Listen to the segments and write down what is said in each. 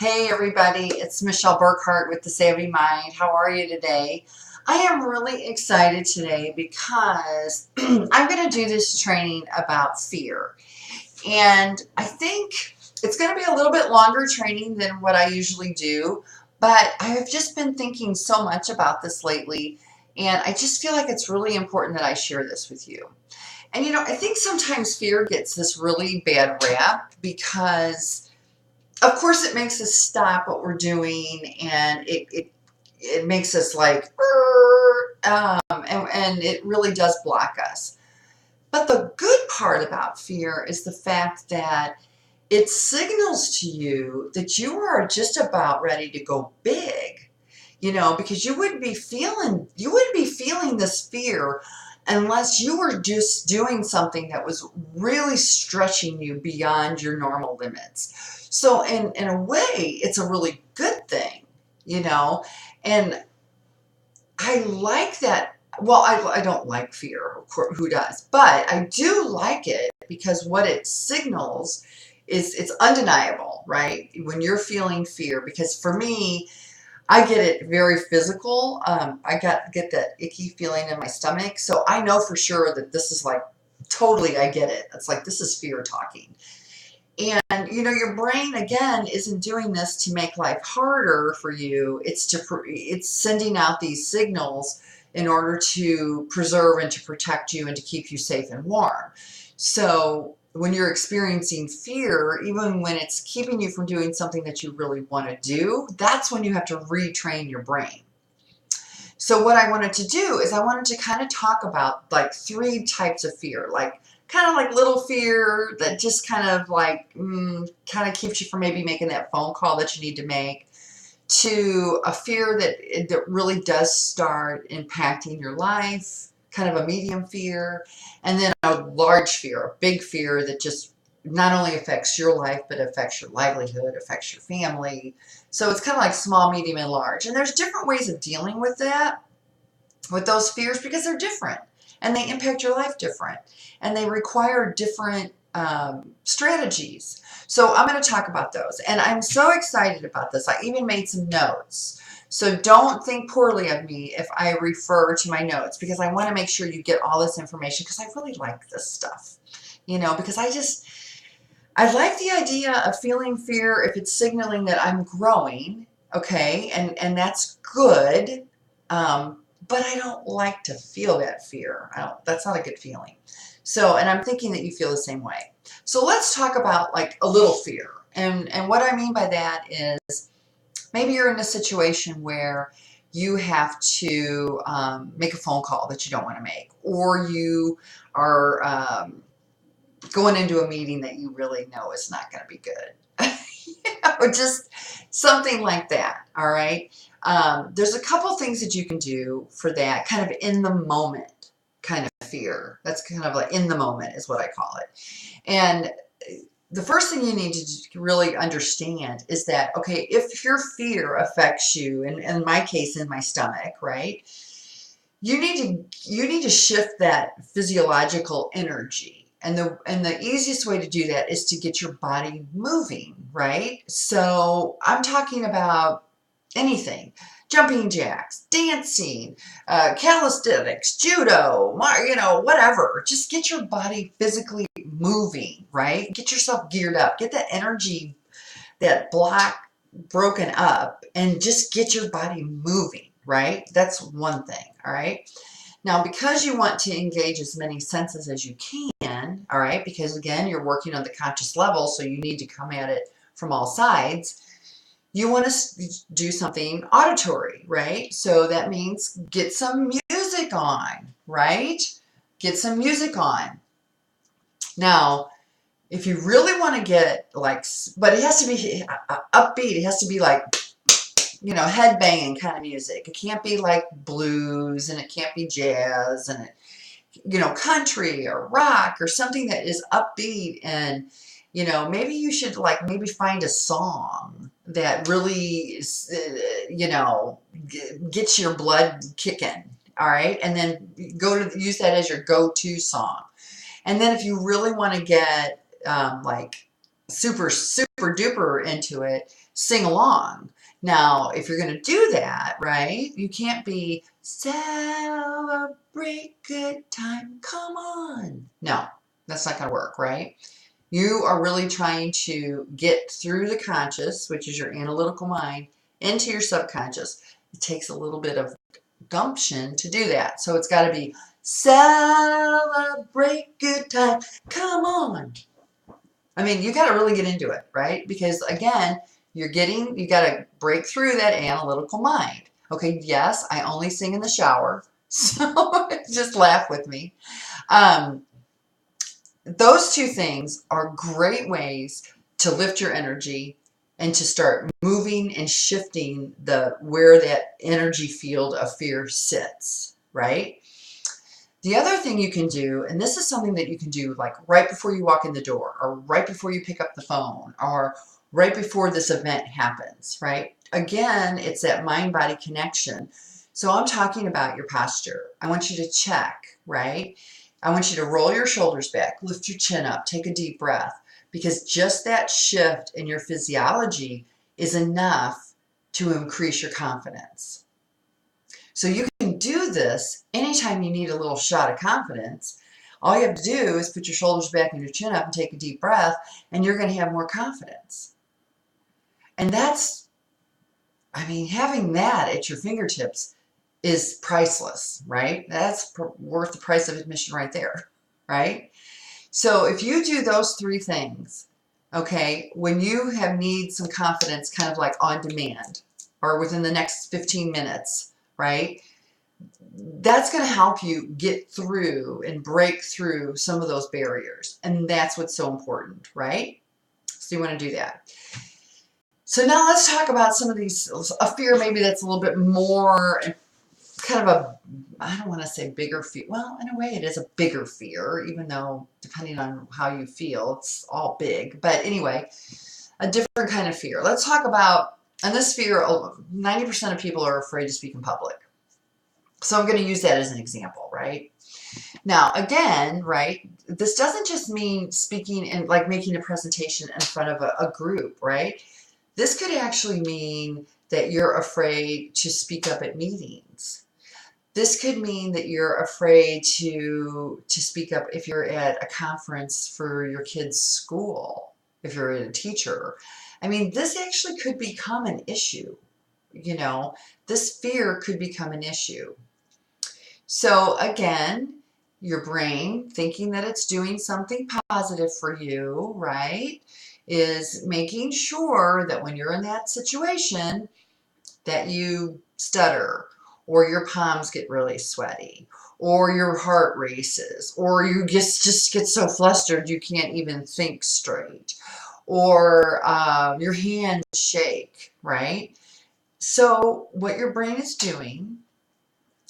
Hey everybody, it's Michelle Burkhart with The Savvy Mind. How are you today? I am really excited today because I'm going to do this training about fear. And I think it's going to be a little bit longer training than what I usually do, but I have just been thinking so much about this lately, and I just feel like it's really important that I share this with you. And I think sometimes fear gets this really bad rap because of course it makes us stop what we're doing, and it makes us like and it really does block us. But the good part about fear is the fact that it signals to you that you are just about ready to go big, because you wouldn't be feeling this fear unless you were just doing something that was really stretching you beyond your normal limits. So in a way, it's a really good thing, you know, and I like that. Well, I don't like fear, of course, who does? But I do like it because what it signals is it's undeniable, right? When you're feeling fear, because for me, I get it very physical. Get that icky feeling in my stomach. So I know for sure that this is like totally, I get it. It's like this is fear talking. And your brain again isn't doing this to make life harder for you. It's sending out these signals in order to preserve and to protect you and to keep you safe and warm. So when you're experiencing fear, even when it's keeping you from doing something that you really want to do, that's when you have to retrain your brain. So what I wanted to do is I wanted to kind of talk about like three types of fear, like kind of like little fear that just kind of like kind of keeps you from maybe making that phone call that you need to make, to a fear that really does start impacting your life, kind of a medium fear, and then a large fear, a big fear that just not only affects your life, but affects your livelihood, affects your family. So it's kind of like small, medium, and large. And there's different ways of dealing with that, with those fears, because they're different and they impact your life different and they require different strategies. So I'm going to talk about those, and I'm so excited about this. I even made some notes. So don't think poorly of me if I refer to my notes, because I want to make sure you get all this information, because I really like this stuff, because I like the idea of feeling fear if it's signaling that I'm growing, okay, and that's good. But I don't like to feel that fear. That's not a good feeling. So, and I'm thinking that you feel the same way. So let's talk about like a little fear. And what I mean by that is maybe you're in a situation where you have to make a phone call that you don't want to make, or you are going into a meeting that you really know is not going to be good. Just something like that. All right. There's a couple things that you can do for that kind of in the moment kind of fear. That's kind of like in the moment is what I call it. And the first thing you need to really understand is that, okay, if your fear affects you, and in my case, in my stomach, right, you need to shift that physiological energy. And the easiest way to do that is to get your body moving, right? So I'm talking about anything: jumping jacks, dancing, calisthenics, judo, whatever. Just get your body physically moving, right? Get yourself geared up. Get that energy, that block broken up, and just get your body moving, right? That's one thing, all right? Now, because you want to engage as many senses as you can, all right, because again, you're working on the conscious level, so you need to come at it from all sides. You want to do something auditory, right? So that means get some music on, right? Get some music on. Now, if you really want to get like, but it has to be upbeat. It has to be like, head banging kind of music. It can't be like blues, and it can't be jazz, and country or rock or something that is upbeat. And maybe you should like maybe find a song that really gets your blood kicking. All right, and then use that as your go-to song. And then if you really want to get like super, super duper into it, sing along. Now, if you're going to do that, right, you can't be celebrate good time, come on. No, that's not going to work, right? You are really trying to get through the conscious, which is your analytical mind, into your subconscious. It takes a little bit of gumption to do that. So it's got to be celebrate good time, come on. I mean, you got to really get into it, right? Because again, you got to break through that analytical mind. Okay, yes, I only sing in the shower, so just laugh with me. Um, those two things are great ways to lift your energy and to start moving and shifting where that energy field of fear sits, right? The other thing you can do, and this is something that you can do like right before you walk in the door or right before you pick up the phone or right before this event happens, right? Again, it's that mind-body connection. So I'm talking about your posture. I want you to check, right? I want you to roll your shoulders back, lift your chin up, take a deep breath, because just that shift in your physiology is enough to increase your confidence. So you can do this anytime you need a little shot of confidence. All you have to do is put your shoulders back and your chin up and take a deep breath, and you're going to have more confidence. And that's, I mean, having that at your fingertips is priceless, right? That's worth the price of admission right there, right? So if you do those three things, okay, when you need some confidence kind of like on demand or within the next 15 minutes, right? That's going to help you get through and break through some of those barriers. And that's what's so important, right? So you want to do that. So now let's talk about some of these, a fear maybe that's a little bit more kind of I don't want to say bigger fear. Well, in a way it is a bigger fear, even though depending on how you feel, it's all big. But anyway, a different kind of fear. Let's talk about, and this fear, 90% of people are afraid to speak in public. So I'm going to use that as an example, right? Now, again, right, this doesn't just mean speaking and like making a presentation in front of a group, right? This could actually mean that you're afraid to speak up at meetings. This could mean that you're afraid to speak up if you're at a conference for your kid's school, if you're a teacher. I mean, this actually could become an issue. You know, this fear could become an issue. So again, your brain thinking that it's doing something positive for you, right, is making sure that when you're in that situation that you stutter or your palms get really sweaty or your heart races or you just get so flustered you can't even think straight or your hands shake, right? So what your brain is doing,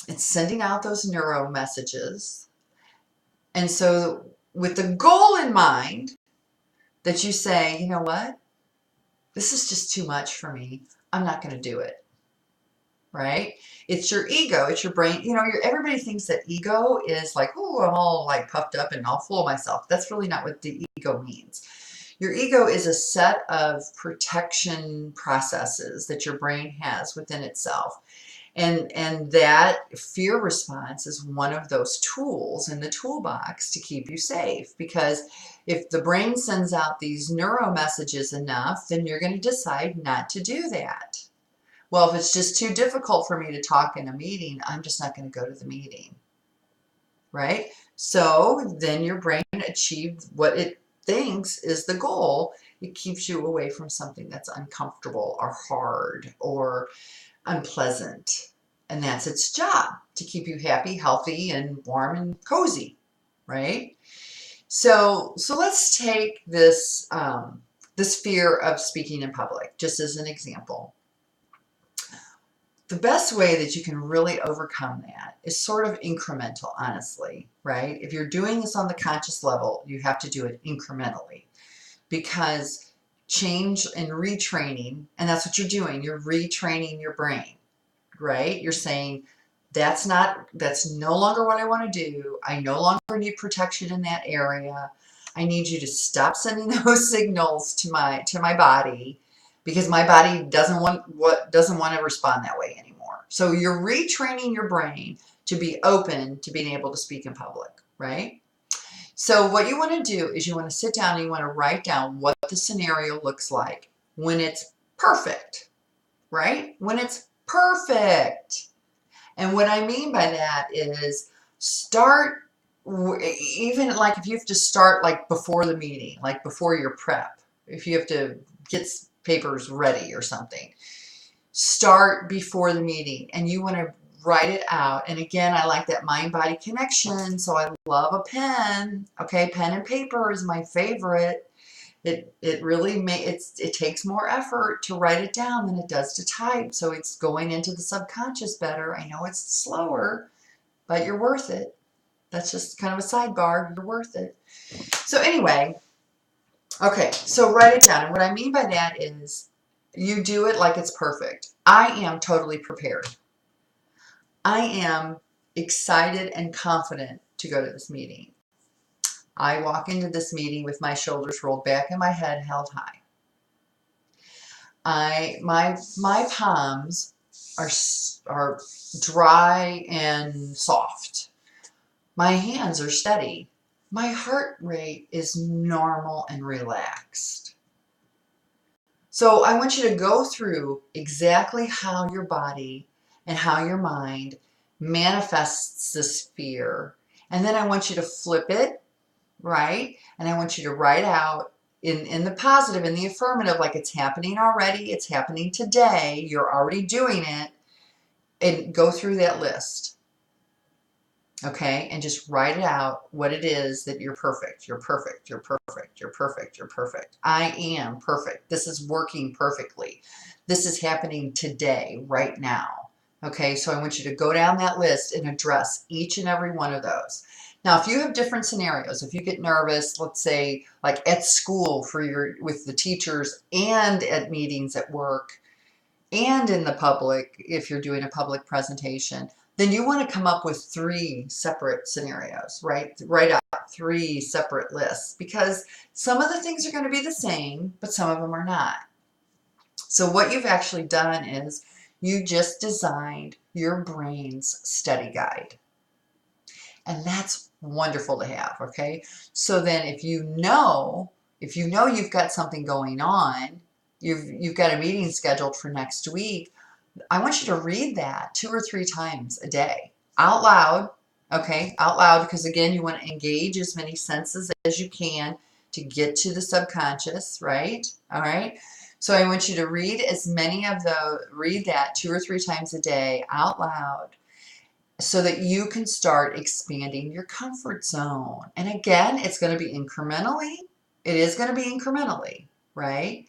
it's sending out those neuro messages. And so with the goal in mind that you say, you know what, this is just too much for me. I'm not going to do it. Right? It's your ego. It's your brain. You know, everybody thinks that ego is like, oh, I'm all like puffed up and all full of myself. That's really not what the ego means. Your ego is a set of protection processes that your brain has within itself. And that fear response is one of those tools in the toolbox to keep you safe. Because if the brain sends out these neuro messages enough, then you're going to decide not to do that. Well, if it's just too difficult for me to talk in a meeting, I'm just not going to go to the meeting, right? So then your brain achieved what it thinks is the goal. It keeps you away from something that's uncomfortable or hard or unpleasant. And that's its job, to keep you happy, healthy, and warm and cozy, right? So let's take this, this fear of speaking in public, just as an example. The best way that you can really overcome that is sort of incremental, honestly, right? If you're doing this on the conscious level, you have to do it incrementally, because change and retraining, and that's what you're doing, you're retraining your brain, right? You're saying, that's no longer what I want to do. I no longer need protection in that area. I need you to stop sending those signals to my body, because my body doesn't want to respond that way anymore. So you're retraining your brain to be open to being able to speak in public, right? So what you want to do is you want to sit down and you want to write down what the scenario looks like when it's perfect, right? When it's perfect. And what I mean by that is start, even like if you have to start like before the meeting, like before your prep, if you have to get papers ready or something, start before the meeting and you want to write it out. And again, I like that mind-body connection, so I love a pen. Okay, pen and paper is my favorite. It really it takes more effort to write it down than it does to type, so it's going into the subconscious better. I know it's slower, but you're worth it. That's just kind of a sidebar. You're worth it. So anyway, okay, so write it down. And what I mean by that is you do it like it's perfect. I am totally prepared. I am excited and confident to go to this meeting. I walk into this meeting with my shoulders rolled back and my head held high. My palms are dry and soft. My hands are steady. My heart rate is normal and relaxed. So I want you to go through exactly how your body and how your mind manifests this fear. And then I want you to flip it, right? And I want you to write out in the positive, in the affirmative, like it's happening already, it's happening today, you're already doing it, and go through that list. Okay, and just write it out what it is that you're perfect, you're perfect, you're perfect, you're perfect, you're perfect. I am perfect. This is working perfectly. This is happening today, right now. Okay, so I want you to go down that list and address each and every one of those. Now, if you have different scenarios, if you get nervous, let's say like at school with the teachers and at meetings at work and in the public, if you're doing a public presentation, then you want to come up with 3 separate scenarios, right? Write out 3 separate lists, because some of the things are going to be the same, but some of them are not. So what you've actually done is you just designed your brain's study guide. And that's wonderful to have, okay? So then if you know you've got something going on, you've got a meeting scheduled for next week, I want you to read that 2 or 3 times a day out loud, okay? Out loud, because again, you want to engage as many senses as you can to get to the subconscious, right? All right. So I want you to read that 2 or 3 times a day out loud, so that you can start expanding your comfort zone. And again, it's going to be incrementally. It is going to be incrementally, right?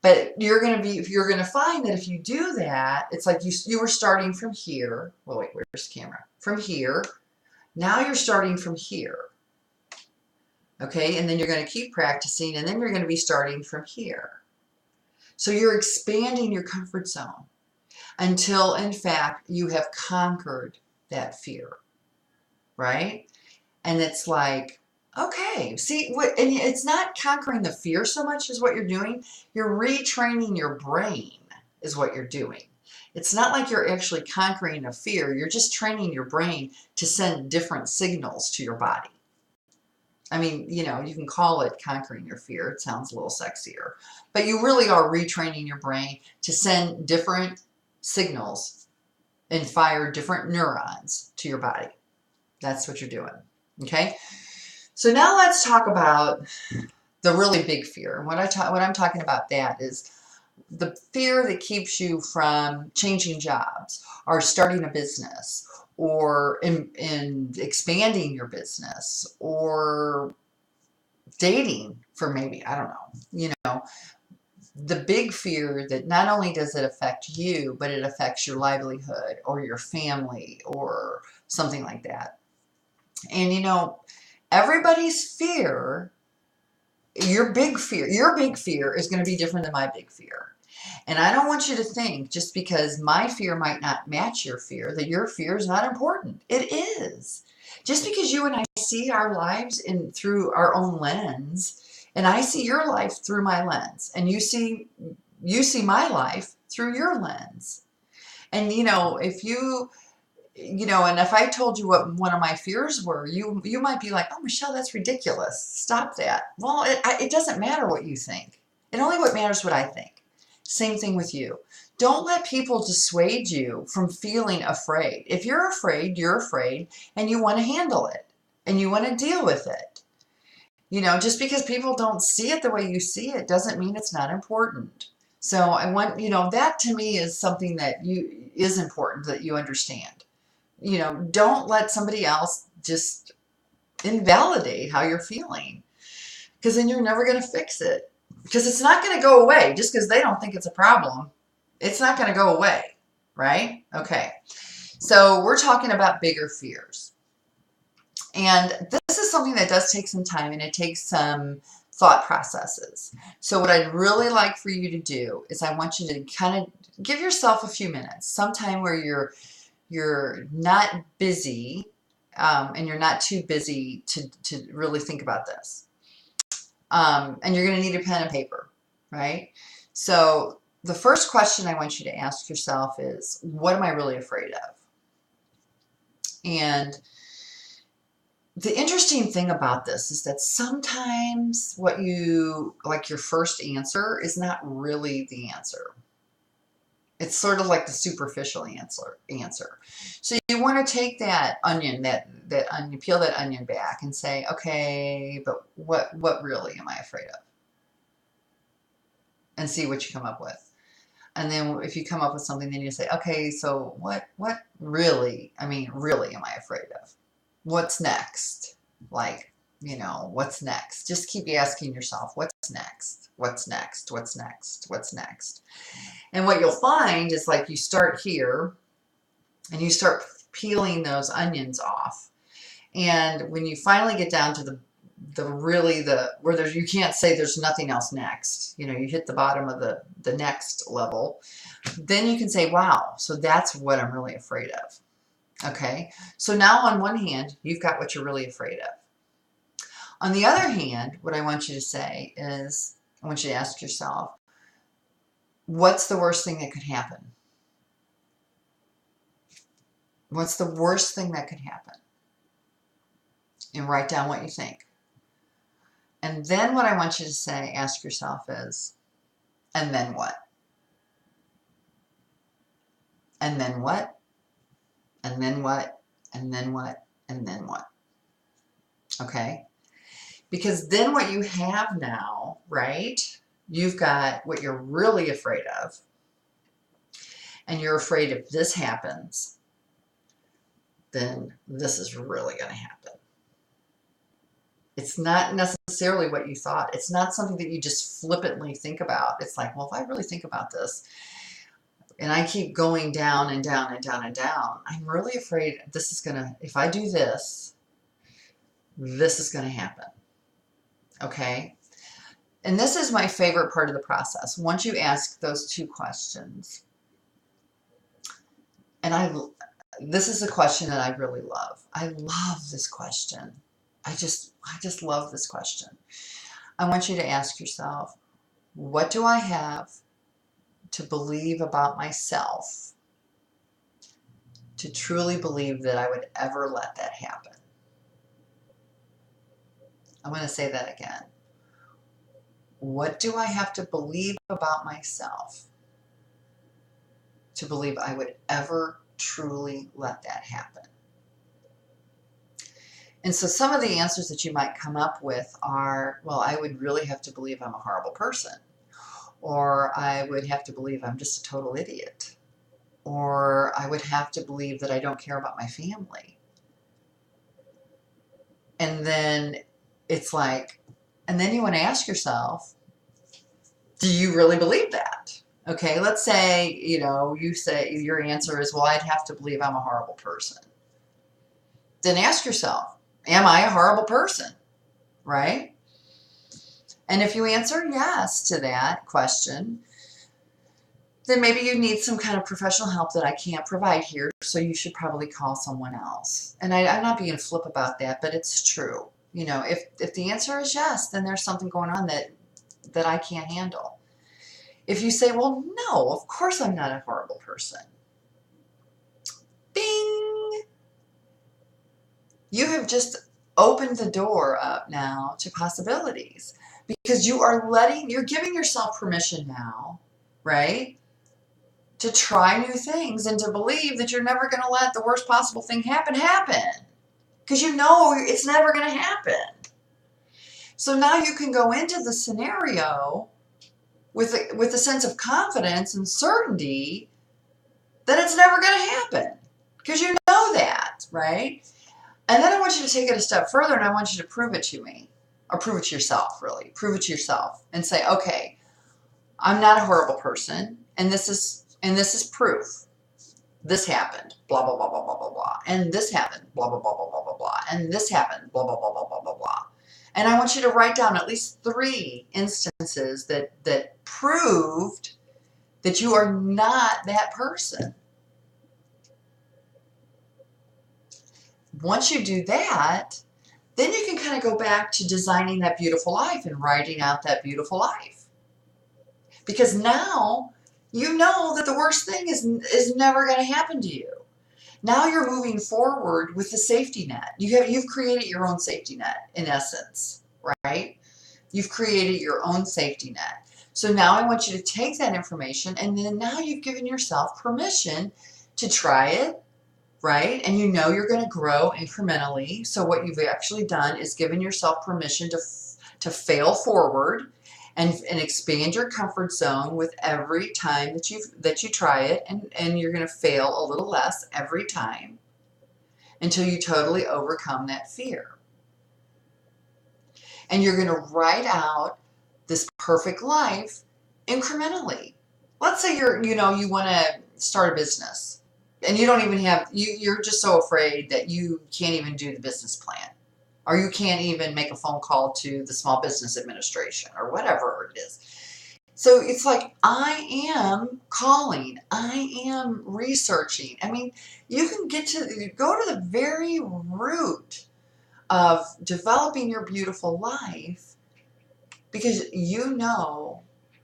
But you're going to find that if you do that, it's like you were starting from here. Well, wait, where's the camera? From here. Now you're starting from here. Okay, and then you're going to keep practicing, and then you're going to be starting from here. So you're expanding your comfort zone until, in fact, you have conquered that fear, right? And it's like, okay, see, and it's not conquering the fear so much as what you're doing. You're retraining your brain is what you're doing. It's not like you're actually conquering a fear. You're just training your brain to send different signals to your body. I mean, you can call it conquering your fear. It sounds a little sexier. But you really are retraining your brain to send different signals and fire different neurons to your body. That's what you're doing. Okay? So now let's talk about the really big fear. What I'm talking about that is the fear that keeps you from changing jobs or starting a business or in expanding your business or dating for maybe, I don't know, the big fear that not only does it affect you, but it affects your livelihood or your family or something like that. And everybody's fear, your big fear is going to be different than my big fear. And I don't want you to think just because my fear might not match your fear that your fear is not important. It is. Just because you and I see our lives through our own lens, and I see your life through my lens, and you see my life through your lens. And and if I told you what one of my fears were, you might be like, "Oh, Michelle, that's ridiculous. Stop that." Well, it doesn't matter what you think. It only what matters what I think. Same thing with you. Don't let people dissuade you from feeling afraid. If you're afraid, and you want to handle it, and you want to deal with it. Just because people don't see it the way you see it doesn't mean it's not important. So I want, that to me is something that is important that you understand. Don't let somebody else just invalidate how you're feeling, because then you're never going to fix it, because it's not going to go away just because they don't think it's a problem. It's not going to go away, right? Okay. So we're talking about bigger fears. And this is something that does take some time, and it takes some thought processes. So what I'd really like for you to do is I want you to kind of give yourself a few minutes, sometime where you're not busy, and you're not too busy to really think about this. And you're going to need a pen and paper, right? So the first question I want you to ask yourself is, what am I really afraid of? And the interesting thing about this is that sometimes your first answer is not really the answer. It's sort of like the superficial answer. So you want to take that onion, that onion, peel that onion back and say, okay, but what really am I afraid of? And see what you come up with. And then if you come up with something, then you say, okay, so what really am I afraid of? What's next? What's next? Just keep asking yourself, what's next? What's next? What's next? What's next? And what you'll find is, like, you start here and you start peeling those onions off. And when you finally get down to where you can't say there's nothing else next, you hit the bottom of the next level, then you can say, wow, so that's what I'm really afraid of. Okay, so now on one hand, you've got what you're really afraid of. On the other hand, what I want you to say is, I want you to ask yourself, what's the worst thing that could happen? What's the worst thing that could happen? And write down what you think. And then what I want you to ask yourself is, and then what? And then what? And then what? And then what? And then what? Okay? Because then what you have now, right? You've got what you're really afraid of. And you're afraid if this happens, then this is really going to happen. It's not necessarily what you thought. It's not something that you just flippantly think about. It's like, well, if I really think about this, and I keep going down and down and down and down, I'm really afraid if I do this, this is going to happen. Okay? And this is my favorite part of the process. Once you ask those two questions, and this is a question that I really love. I love this question. I just love this question. I want you to ask yourself, what do I have to believe about myself to truly believe that I would ever let that happen? I'm going to say that again. What do I have to believe about myself to believe I would ever truly let that happen? And so some of the answers that you might come up with are, well, I would really have to believe I'm a horrible person. Or I would have to believe I'm just a total idiot. Or I would have to believe that I don't care about my family. And then it's like, and then you want to ask yourself, do you really believe that? Okay, let's say, you say your answer is, well, I'd have to believe I'm a horrible person. Then ask yourself, am I a horrible person? Right? And if you answer yes to that question, then maybe you need some kind of professional help that I can't provide here, so you should probably call someone else. And I'm not being flip about that, but it's true. You know, if the answer is yes, then there's something going on that I can't handle. If you say, well, no, of course I'm not a horrible person. Bing! You have just opened the door up now to possibilities because you're giving yourself permission now, right? To try new things and to believe that you're never going to let the worst possible thing happen because you know it's never going to happen. So now you can go into the scenario with a sense of confidence and certainty that it's never going to happen because you know that, right? And then I want you to take it a step further and I want you to prove it to me, or prove it to yourself, really. Prove it to yourself and say, okay, I'm not a horrible person, and this is proof. This happened, blah, blah, blah, blah, blah, blah, blah. And this happened, blah, blah, blah, blah, blah, blah, blah. And this happened, blah, blah, blah, blah, blah, blah, blah. And I want you to write down at least 3 instances that proved that you are not that person. Once you do that, then you can kind of go back to designing that beautiful life and writing out that beautiful life. Because now you know that the worst thing is never going to happen to you. Now you're moving forward with the safety net. You've created your own safety net, in essence, right? You've created your own safety net. So now I want you to take that information, and then now you've given yourself permission to try it, right? And you know you're going to grow incrementally. So what you've actually done is given yourself permission to fail forward and expand your comfort zone with every time that you try it, and you're going to fail a little less every time until you totally overcome that fear. And you're going to write out this perfect life incrementally. Let's say you want to start a business and you don't even have, you're just so afraid that you can't even do the business plan, or you can't even make a phone call to the Small Business Administration or whatever it is. So it's like, I am calling, I am researching. I mean, you can go to the very root of developing your beautiful life because you know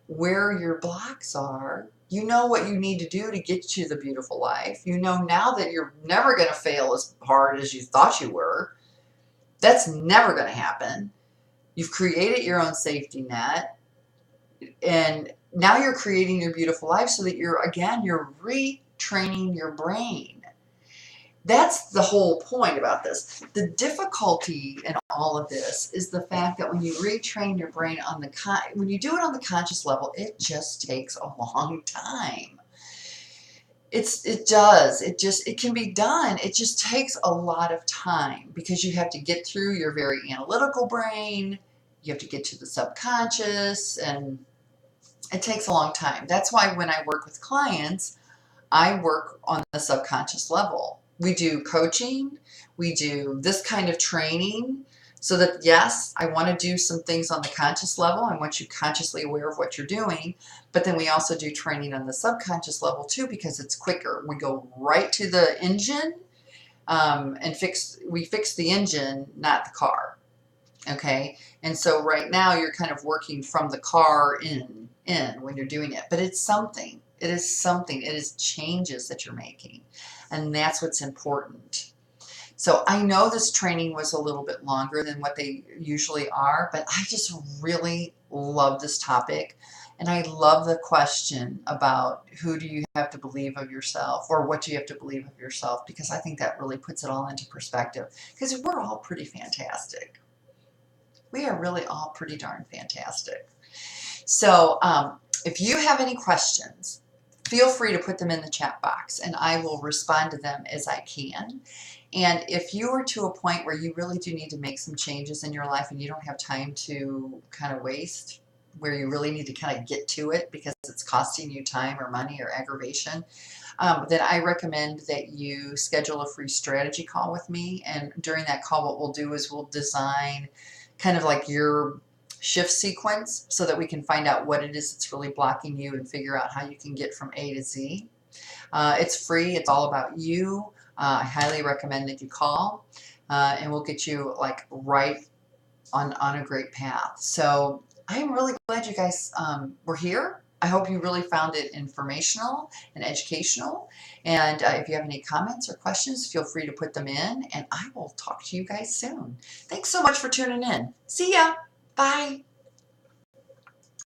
where your blocks are. You know what you need to do to get to the beautiful life. You know now that you're never going to fail as hard as you thought you were. That's never going to happen. You've created your own safety net, and now you're creating your beautiful life so that you're retraining your brain. That's the whole point about this. The difficulty in all of this is the fact that when you retrain your brain when you do it on the conscious level, it just takes a long time. It does. It can be done. It just takes a lot of time because you have to get through your very analytical brain. You have to get to the subconscious, and it takes a long time. That's why when I work with clients, I work on the subconscious level. We do coaching. We do this kind of training so that, yes, I want to do some things on the conscious level. I want you consciously aware of what you're doing. But then we also do training on the subconscious level too because it's quicker. We go right to the engine and we fix the engine, not the car. Okay? And so right now you're kind of working from the car in when you're doing it. But it's something. It is something. It is changes that you're making. And that's what's important. So I know this training was a little bit longer than what they usually are, but I just really love this topic. And I love the question about who do you have to believe of yourself, or what do you have to believe of yourself, because I think that really puts it all into perspective. Because we're all pretty fantastic. We are really all pretty darn fantastic. So if you have any questions, feel free to put them in the chat box and I will respond to them as I can. And if you are to a point where you really do need to make some changes in your life and you don't have time to kind of waste, where you really need to kind of get to it because it's costing you time or money or aggravation, then I recommend that you schedule a free strategy call with me. And during that call, what we'll do is we'll design kind of like your shift sequence so that we can find out what it is that's really blocking you and figure out how you can get from A to Z. It's free. It's all about you. I highly recommend that you call, and we'll get you like right on a great path. So I'm really glad you guys were here. I hope you really found it informational and educational. And if you have any comments or questions, feel free to put them in, and I will talk to you guys soon. Thanks so much for tuning in. See ya. Bye.